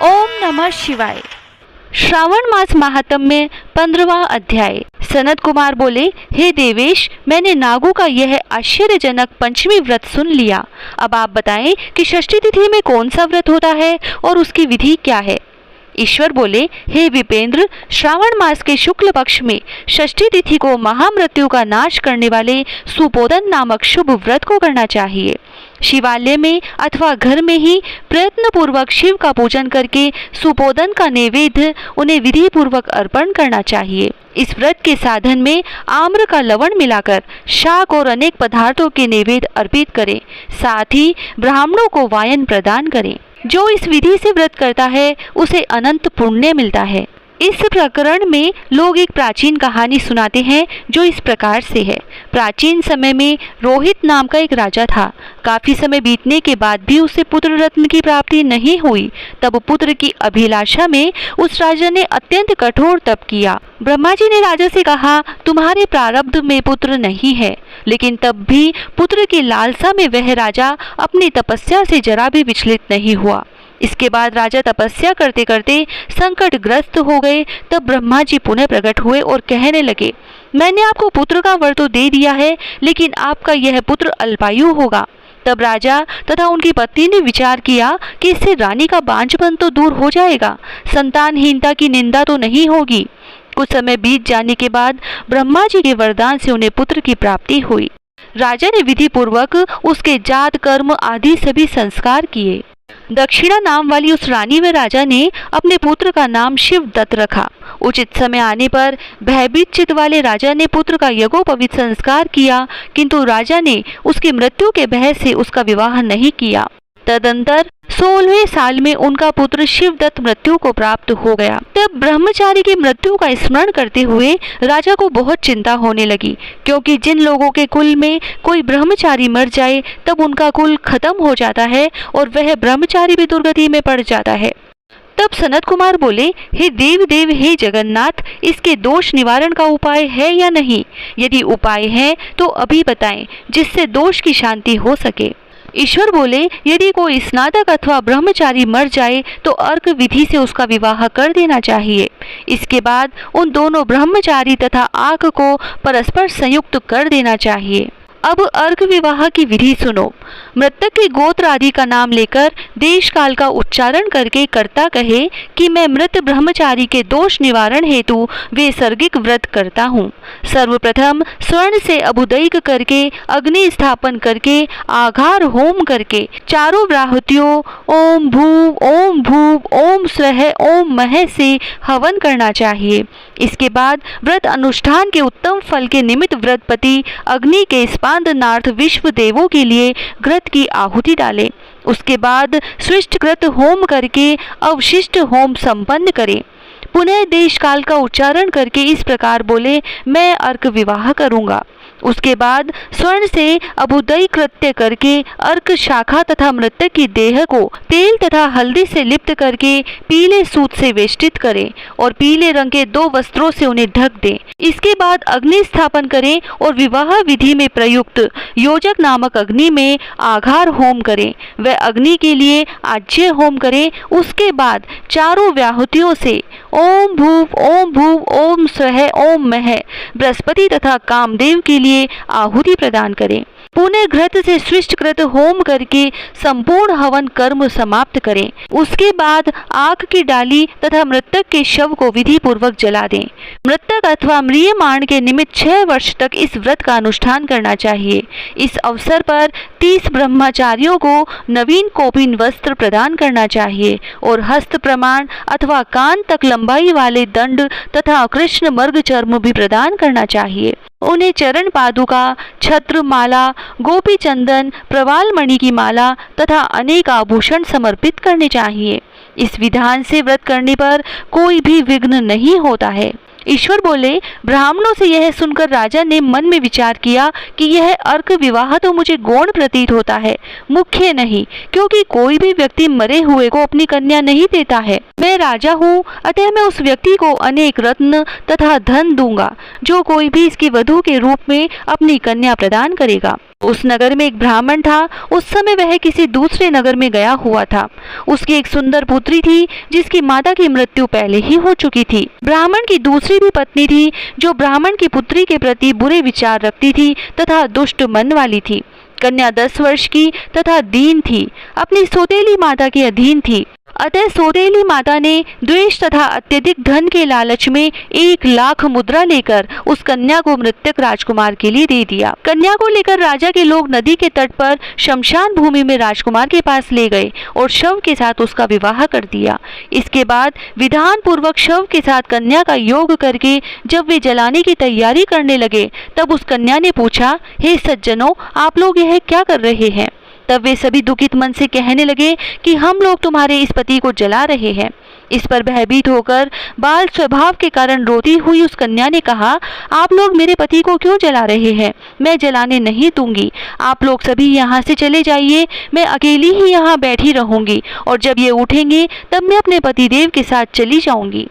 ओम नमः शिवाय। श्रावण मास महात्म्य 15वां अध्याय। सनत कुमार बोले, हे देवेश, मैंने नागों का यह आश्चर्यजनक पंचमी व्रत सुन लिया। अब आप बताएं कि षष्ठी तिथि में कौन सा व्रत होता है और उसकी विधि क्या है। ईश्वर बोले, हे विपेंद्र, श्रावण मास के शुक्ल पक्ष में षष्ठी तिथि को महामृत्यु का नाश करने वाले सुपोदन नामक शुभ व्रत को करना चाहिए। शिवालय में अथवा घर में ही प्रयत्न पूर्वक शिव का पूजन करके सुपोदन का नैवेद्य उन्हें विधि पूर्वक अर्पण करना चाहिए। इस व्रत के साधन में आम्र का लवण मिलाकर शाक और अनेक पदार्थों के नैवेद्य अर्पित करें। साथ ही ब्राह्मणों को वायन प्रदान करें। जो इस विधि से व्रत करता है उसे अनंत पुण्य मिलता है। इस प्रकरण में लोग एक प्राचीन कहानी सुनाते हैं जो इस प्रकार से है। प्राचीन समय में रोहित नाम का एक राजा था। काफी समय बीतने के बाद भी उसे पुत्र रत्न की प्राप्ति नहीं हुई। तब पुत्र की अभिलाषा में उस राजा ने अत्यंत कठोर तप किया। ब्रह्मा जी ने राजा से कहा, तुम्हारे प्रारब्ध में पुत्र नहीं है। लेकिन तब भी पुत्र की लालसा में वह राजा अपनी तपस्या से जरा भी विचलित नहीं हुआ। इसके बाद राजा तपस्या करते करते संकटग्रस्त हो गए। तब ब्रह्मा जी पुनः प्रकट हुए और कहने लगे, मैंने आपको पुत्र का वर तो दे दिया है, लेकिन आपका यह पुत्र अल्पायु होगा। तब राजा तथा उनकी पत्नी ने विचार किया कि इससे रानी का बांझपन तो दूर हो जाएगा, संतानहीनता की निंदा तो नहीं होगी। कुछ समय बीत जाने के बाद ब्रह्मा जी के वरदान से उन्हें पुत्र की प्राप्ति हुई। राजा ने विधि पूर्वक उसके जात कर्म आदि सभी संस्कार किए। दक्षिणा नाम वाली उस रानी व राजा ने अपने पुत्र का नाम शिवदत्त रखा। उचित समय आने पर भयभीत चित्त वाले राजा ने पुत्र का यज्ञोपवीत संस्कार किया, किंतु राजा ने उसकी मृत्यु के भय से उसका विवाह नहीं किया। तदंतर 16वें साल में उनका पुत्र शिवदत्त मृत्यु को प्राप्त हो गया। तब ब्रह्मचारी की मृत्यु का स्मरण करते हुए राजा को बहुत चिंता होने लगी, क्योंकि जिन लोगों के कुल में कोई ब्रह्मचारी मर जाए तब उनका कुल खत्म हो जाता है और वह ब्रह्मचारी भी दुर्गति में पड़ जाता है। तब सनत कुमार बोले, हे देव देव, हे जगन्नाथ, इसके दोष निवारण का उपाय है या नहीं? यदि उपाय है तो अभी बताएं, जिससे दोष की शांति हो सके। ईश्वर बोले, यदि कोई स्नातक अथवा ब्रह्मचारी मर जाए तो अर्क विधि से उसका विवाह कर देना चाहिए। इसके बाद उन दोनों ब्रह्मचारी तथा आक को परस्पर संयुक्त कर देना चाहिए। अब अर्क विवाह की विधि सुनो। मृतक के गोत्र आदि का नाम लेकर देश काल का उच्चारण करके कर्ता कहे कि मैं मृत ब्रह्मचारी के दोष निवारण हेतु वैसर्गिक व्रत करता हूँ। सर्वप्रथम स्वर्ण से अभुदैक करके अग्नि स्थापन करके आघार होम करके चारों व्राहुतियों ओम भूव ओम स्वः ओम मह से हवन करना चाहिए। इसके बाद व्रत अनुष्ठान के उत्तम फल के निमित्त व्रतपति अग्नि के स्पांदनार्थ विश्व देवों के लिए घृत की आहुति डाले। उसके बाद स्विष्ट कृत होम करके अवशिष्ट होम संपन्न करे। पुनः देश काल का उच्चारण करके इस प्रकार बोले, मैं अर्क विवाह करूंगा। उसके बाद स्वर्ण से अभुदय कृत्य करके अर्क शाखा तथा मृतक की देह को तेल तथा हल्दी से लिप्त करके पीले सूत से वेष्टित करें और पीले रंग के 2 वस्त्रों से उन्हें ढक दें। इसके बाद अग्नि स्थापन करें और विवाह विधि में प्रयुक्त योजक नामक अग्नि में आघार होम करें। वह अग्नि के लिए आज्य होम करें। उसके बाद चारों व्याहुतियों से ओम भूव ओम स्वः ओम मह बृहस्पति तथा कामदेव के लिए आहुति प्रदान करें। पुनः घृत से स्विष्ट कृत होम करके संपूर्ण हवन कर्म समाप्त करें। उसके बाद आग की डाली तथा मृतक के शव को विधि पूर्वक जला दें। मृतक अथवा म्रियमाण के निमित्त 6 वर्ष तक इस व्रत का अनुष्ठान करना चाहिए। इस अवसर पर 30 ब्रह्मचारियों को नवीन कोपिन वस्त्र प्रदान करना चाहिए और हस्त प्रमाण अथवा कान तक लंबाई वाले दंड तथा कृष्ण मर्ग चर्म भी प्रदान करना चाहिए। उन्हें चरण पादुका, छत्र, माला, गोपी चंदन, प्रवाल मणि की माला तथा अनेक आभूषण समर्पित करने चाहिए। इस विधान से व्रत करने पर कोई भी विघ्न नहीं होता है। ईश्वर बोले, ब्राह्मणों से यह सुनकर राजा ने मन में विचार किया कि यह अर्क विवाह तो मुझे गौण प्रतीत होता है, मुख्य नहीं, क्योंकि कोई भी व्यक्ति मरे हुए को अपनी कन्या नहीं देता है। मैं राजा हूँ, अतः मैं उस व्यक्ति को अनेक रत्न तथा धन दूंगा जो कोई भी इसकी वधू के रूप में अपनी कन्या प्रदान करेगा। उस नगर में एक ब्राह्मण था। उस समय वह किसी दूसरे नगर में गया हुआ था। उसकी एक सुंदर पुत्री थी जिसकी माता की मृत्यु पहले ही हो चुकी थी। ब्राह्मण की दूसरी भी पत्नी थी जो ब्राह्मण की पुत्री के प्रति बुरे विचार रखती थी तथा दुष्ट मन वाली थी। कन्या 10 वर्ष की तथा दीन थी, अपनी सौतेली माता के अधीन थी। अतः सौतेली माता ने द्वेष तथा अत्यधिक धन के लालच में 1 लाख मुद्रा लेकर उस कन्या को मृतक राजकुमार के लिए दे दिया। कन्या को लेकर राजा के लोग नदी के तट पर शमशान भूमि में राजकुमार के पास ले गए और शव के साथ उसका विवाह कर दिया। इसके बाद विधान पूर्वक शव के साथ कन्या का योग करके जब वे जलाने की तैयारी करने लगे तब उस कन्या ने पूछा, हे सज्जनों, आप लोग यह क्या कर रहे हैं? तब वे सभी दुखित मन से कहने लगे कि हम लोग तुम्हारे इस पति को जला रहे हैं। इस पर भयभीत होकर बाल स्वभाव के कारण रोती हुई उस कन्या ने कहा, आप लोग मेरे पति को क्यों जला रहे हैं? मैं जलाने नहीं दूंगी। आप लोग सभी यहाँ से चले जाइए, मैं अकेली ही यहाँ बैठी रहूंगी और जब ये उठेंगे तब मैं अपने पतिदेव के साथ चली जाऊंगी।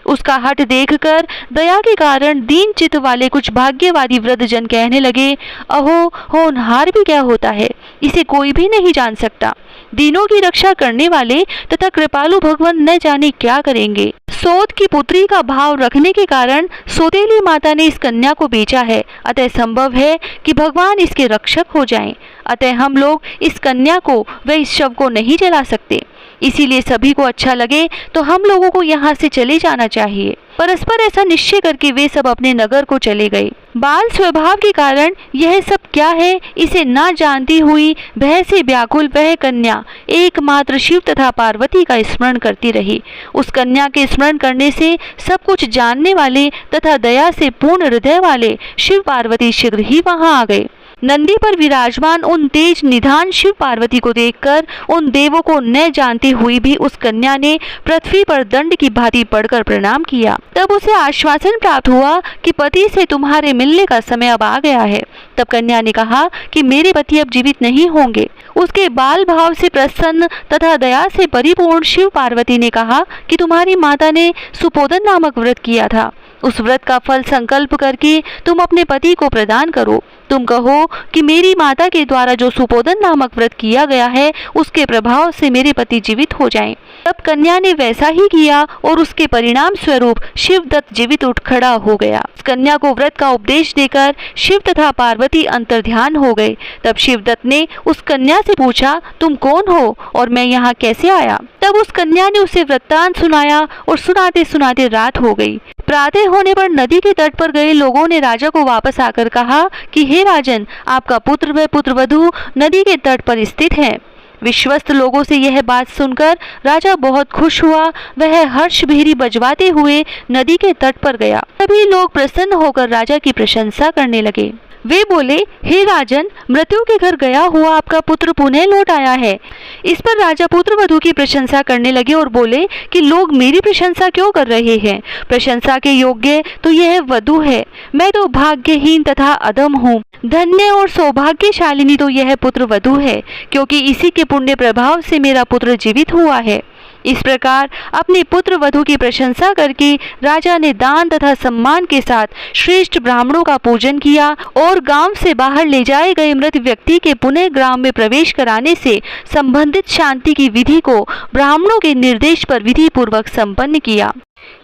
उसका हठ देखकर दया के कारण दीन चित्त वाले कुछ भाग्यवादी वृद्धजन कहने लगे, अहो, होनहार भी क्या होता है, इसे कोई भी नहीं जान सकता। दीनों की रक्षा करने वाले तथा कृपालु भगवान न जाने क्या करेंगे। सौत की पुत्री का भाव रखने के कारण सौतेली माता ने इस कन्या को बेचा है, अतः संभव है कि भगवान इसके रक्षक हो जाएं। अतः हम लोग इस कन्या को व इस शव को नहीं जला सकते। इसीलिए सभी को अच्छा लगे तो हम लोगों को यहाँ से चले जाना चाहिए। परस्पर ऐसा निश्चय करके वे सब अपने नगर को चले गए। बाल स्वभाव के कारण यह सब क्या है इसे ना जानती हुई भय से व्याकुल वह कन्या एकमात्र शिव तथा पार्वती का स्मरण करती रही। उस कन्या के स्मरण करने से सब कुछ जानने वाले तथा दया से पूर्ण हृदय वाले शिव पार्वती शीघ्र ही वहां आ गए। नंदी पर विराजमान उन तेज निधान शिव पार्वती को देखकर उन देवों को न जानती हुई भी उस कन्या ने पृथ्वी पर दंड की भांति पड़कर प्रणाम किया। तब उसे आश्वासन प्राप्त हुआ कि पति से तुम्हारे मिलने का समय अब आ गया है। तब कन्या ने कहा कि मेरे पति अब जीवित नहीं होंगे। उसके बाल भाव से प्रसन्न तथा दया से परिपूर्ण शिव पार्वती ने कहा कि तुम्हारी माता ने सुपोदन नामक व्रत किया था, उस व्रत का फल संकल्प करके तुम अपने पति को प्रदान करो। तुम कहो कि मेरी माता के द्वारा जो सुपोदन नामक व्रत किया गया है उसके प्रभाव से मेरे पति जीवित हो जाएं। तब कन्या ने वैसा ही किया और उसके परिणाम स्वरूप शिवदत्त जीवित उठ खड़ा हो गया। कन्या को व्रत का उपदेश देकर शिव तथा पार्वती अंतर्ध्यान हो गए। तब शिवदत्त ने उस कन्या से पूछा, तुम कौन हो और मैं यहाँ कैसे आया? तब उस कन्या ने उसे वृत्तांत सुनाया और सुनाते सुनाते रात हो गई। प्रातः होने पर नदी के तट पर गए लोगों ने राजा को वापस आकर कहा कि हे राजन, आपका पुत्र व पुत्रवधू नदी के तट पर स्थित है। विश्वस्त लोगों से यह बात सुनकर राजा बहुत खुश हुआ। वह हर्ष भेरी बजवाते हुए नदी के तट पर गया। सभी लोग प्रसन्न होकर राजा की प्रशंसा करने लगे। वे बोले, हे राजन, मृत्यु के घर गया हुआ आपका पुत्र पुनः लौट आया है। इस पर राजा पुत्र वधू की प्रशंसा करने लगे और बोले कि लोग मेरी प्रशंसा क्यों कर रहे हैं? प्रशंसा के योग्य तो यह वधू है। मैं तो भाग्यहीन तथा अधम हूँ। धन्य और सौभाग्यशालिनी तो यह पुत्र वधू है, क्योंकि इसी के पुण्य प्रभाव से मेरा पुत्र जीवित हुआ है। इस प्रकार अपने पुत्र वधू की प्रशंसा करके राजा ने दान तथा सम्मान के साथ श्रेष्ठ ब्राह्मणों का पूजन किया और गांव से बाहर ले जाए गए मृत व्यक्ति के पुनः ग्राम में प्रवेश कराने से संबंधित शांति की विधि को ब्राह्मणों के निर्देश पर विधि पूर्वक संपन्न किया।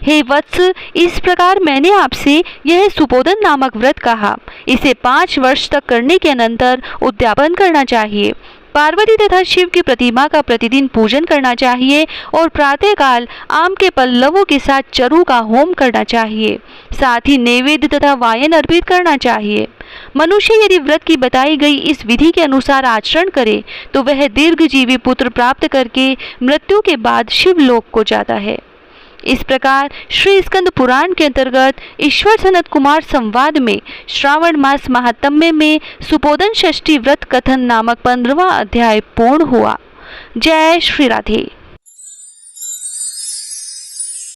हे वत्स, इस प्रकार मैंने आपसे यह सुपोदन नामक व्रत कहा। इसे 5 वर्ष तक करने के अनंतर उद्यापन करना चाहिए। पार्वती तथा शिव की प्रतिमा का प्रतिदिन पूजन करना चाहिए और प्रातःकाल आम के पल्लवों के साथ चरु का होम करना चाहिए। साथ ही नैवेद्य तथा वायन अर्पित करना चाहिए। मनुष्य यदि व्रत की बताई गई इस विधि के अनुसार आचरण करे तो वह दीर्घजीवी पुत्र प्राप्त करके मृत्यु के बाद शिवलोक को जाता है। इस प्रकार श्री स्कंद पुराण के अंतर्गत ईश्वर सनत कुमार संवाद में श्रावण मास महात्म्य में सुपोदन षष्ठी व्रत कथन नामक 15वां अध्याय पूर्ण हुआ। जय श्री राधे।